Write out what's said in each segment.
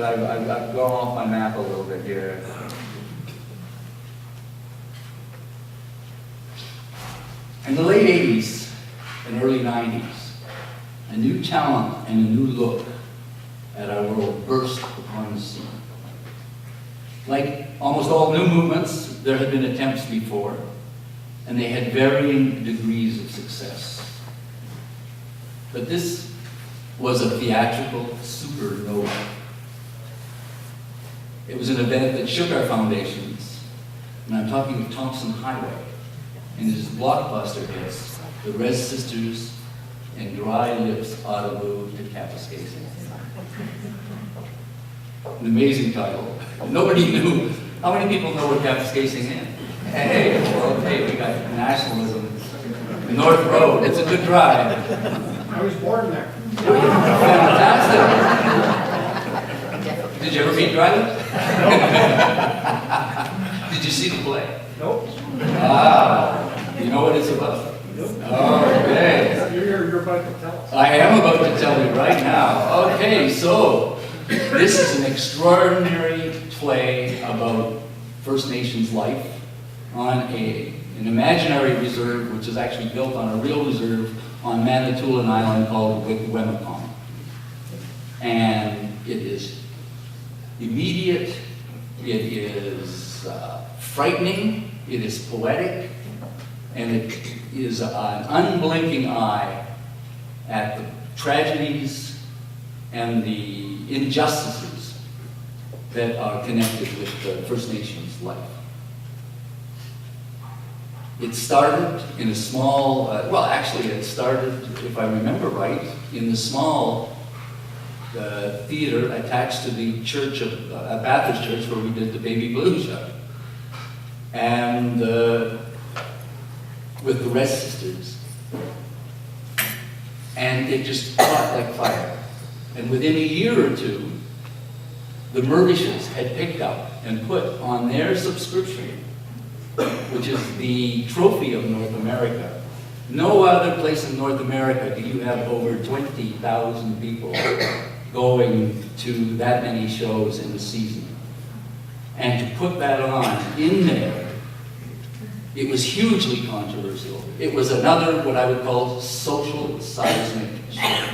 I've gone off my map a little bit here. In the late 80s and early 90s, a new talent and a new look at our world burst upon the scene. Like almost all new movements, there had been attempts before, and they had varying degrees of success. But this was a theatrical supernova. It was an event that shook our foundations, and I'm talking of Thompson Highway and his blockbuster hits, The Res Sisters and Dry Lips Oughta Move to Kapuskasing. An amazing title. Nobody knew. How many people know what Kapuskasing is? Hey, well, hey, we got nationalism. North Road, it's a good drive. I was born there. Fantastic. Did you ever meet Dry Lips? Did you see the play? Nope. Ah, you know what it's about? Nope. Okay. You're about to tell us. I am about to tell you right now. Okay, so this is an extraordinary play about First Nations life on an imaginary reserve, which is actually built on a real reserve on Manitoulin Island called Wemicom. And it is immediate, it is frightening, it is poetic, and it is an unblinking eye at the tragedies and the injustices that are connected with the First Nations life. It started in a small, well actually it started, if I remember right, in the small theater attached to the church of, a Baptist church where we did the Baby Blues show. And with the Res Sisters. And it just caught like fire. And within a year or two, the Murdishes had picked up and put on their subscription, which is the trophy of North America. No other place in North America do you have over 20,000 people going to that many shows in a season. And to put that on in there, it was hugely controversial. It was another, what I would call, social seismic shock.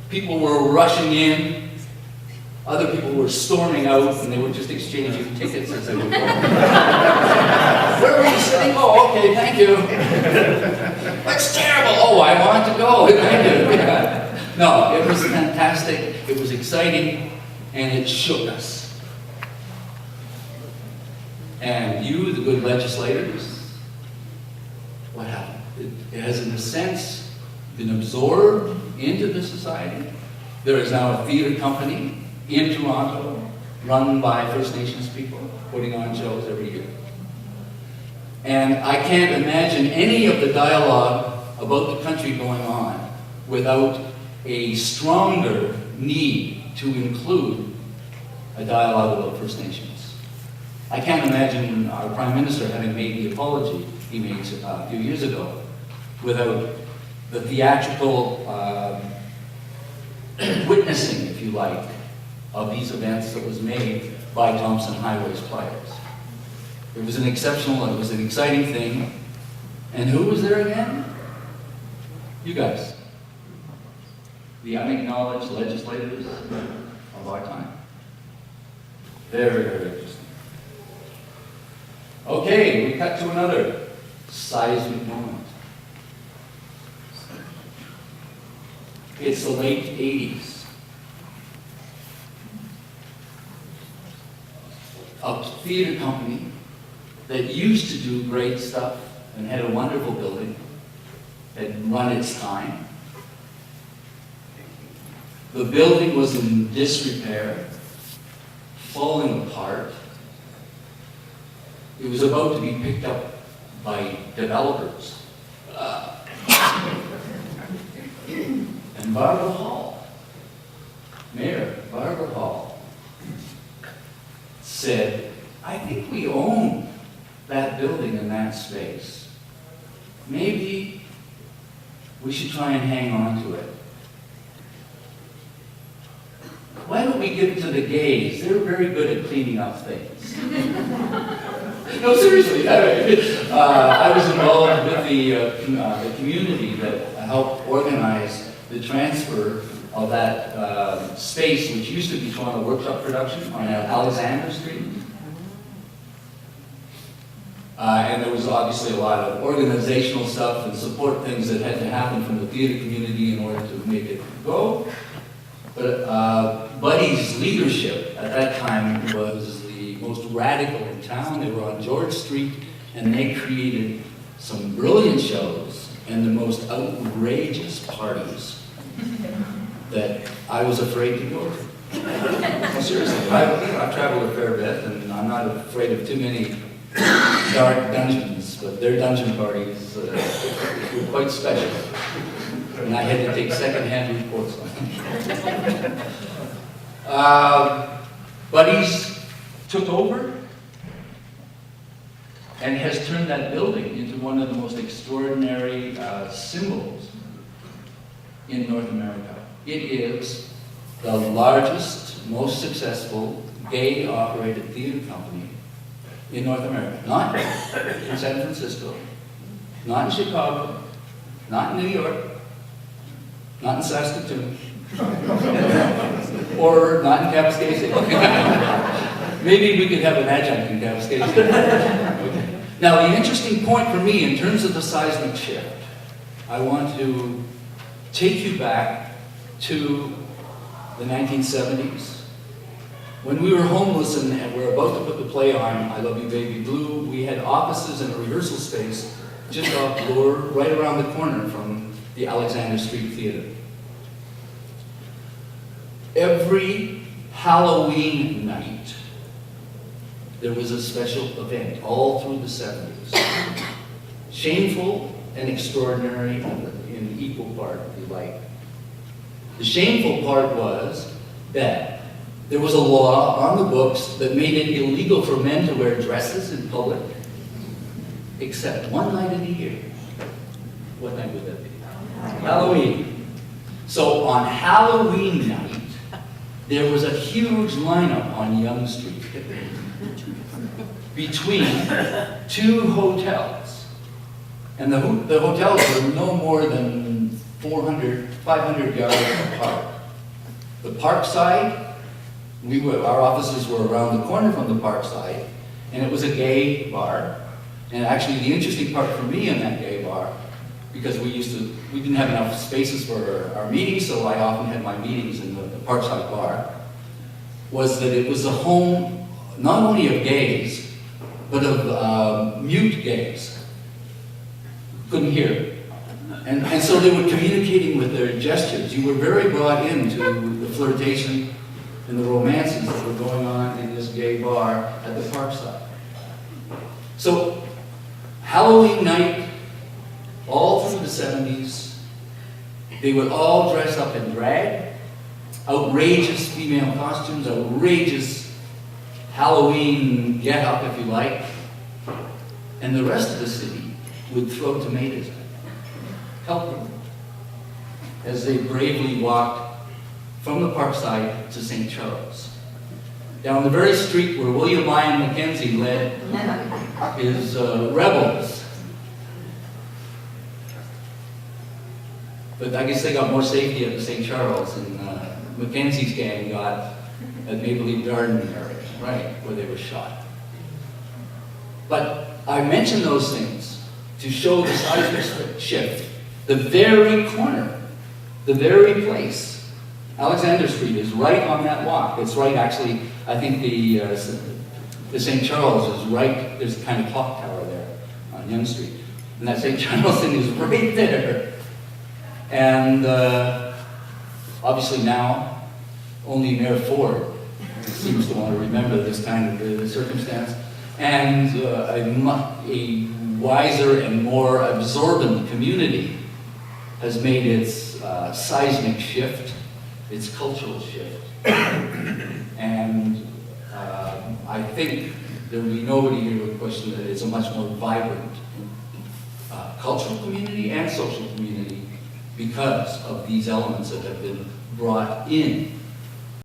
People were rushing in, other people were storming out, and they were just exchanging tickets as they were going. Where were you sitting? Oh, okay, thank you. That's terrible. Oh, I want to go. Thank you. No, it was fantastic, it was exciting, and it shook us. And you, the good legislators, what happened? It has, in a sense, been absorbed into the society. There is now a theater company in Toronto, run by First Nations people, putting on shows every year. And I can't imagine any of the dialogue about the country going on without a stronger need to include a dialogue about First Nations. I can't imagine our Prime Minister having made the apology he made a few years ago without the theatrical witnessing, if you like, of these events that was made by Thompson Highway's players. It was an exceptional, it was an exciting thing. And who was there again? You guys. The unacknowledged legislators of our time. Very, very interesting. Okay, we cut to another seismic moment. It's the late 80s. A theater company that used to do great stuff and had a wonderful building had run its time. The building was in disrepair, falling apart. It was about to be picked up by developers. And Barbara Hall, Mayor Barbara Hall, said, I think we own that building and that space. Maybe we should try and hang on to it. we give to the gays, they're very good at cleaning up things. No, seriously. I was involved with the community that helped organize the transfer of that space, which used to be Toronto Workshop Production on Alexander Street. And there was obviously a lot of organizational stuff and support things that had to happen from the theater community in order to make it go. But Buddy's leadership at that time was the most radical in town. They were on George Street, and they created some brilliant shows and the most outrageous parties that I was afraid to go to. No, seriously, I've traveled a fair bit, and I'm not afraid of too many dark dungeons, but their dungeon parties were quite special. And I had to take second-hand reports on them. Buddy's took over and has turned that building into one of the most extraordinary symbols in North America. It is the largest, most successful gay-operated theater company in North America. Not in San Francisco, not in Chicago, not in New York, not in Saskatoon, or not in Kapuskasing. Maybe we could have an adjunct in Kapuskasing. Okay. Now, the interesting point for me in terms of the seismic shift, I want to take you back to the 1970s. When we were homeless and we were about to put the play on I Love You Baby Blue, we had offices and a rehearsal space just off Bloor, right around the corner from the Alexander Street Theater. Every Halloween night, there was a special event all through the 70s. Shameful and extraordinary in equal part, if you like. The shameful part was that there was a law on the books that made it illegal for men to wear dresses in public, except one night of the year. What night would that be? Halloween. So on Halloween night, there was a huge lineup on Yonge Street between two hotels. And the hotels were no more than 500 yards apart. The Parkside, our offices were around the corner from the Parkside, and it was a gay bar. And actually, the interesting part for me in that gay bar, because we didn't have enough spaces for our meetings, so I often had my meetings in the Parkside bar, was that it was a home not only of gays, but of mute gays. Couldn't hear. And so they were communicating with their gestures. You were very brought into the flirtation and the romances that were going on in this gay bar at the Parkside. So, Halloween night, all through the 70s, they would all dress up in drag, outrageous female costumes, outrageous Halloween get-up, if you like, and the rest of the city would throw tomatoes at them, help them, as they bravely walked from the Parkside to St. Charles. Down the very street where William Lyon Mackenzie led his rebels. But I guess they got more safety at the St. Charles than Mackenzie's gang got at Maple Leaf Garden area, right, where they were shot. But I mention those things to show the seismic shift. The very corner, the very place, Alexander Street is right on that walk. It's right, actually, I think the St. Charles is right, there's a kind of clock tower there on Yonge Street. And that St. Charles thing is right there. And obviously now, only Mayor Ford seems to want to remember this kind of circumstance. And a wiser and more absorbent community has made its seismic shift, its cultural shift. And I think there will be nobody here who would question that it's a much more vibrant cultural community and social community because of these elements that have been brought in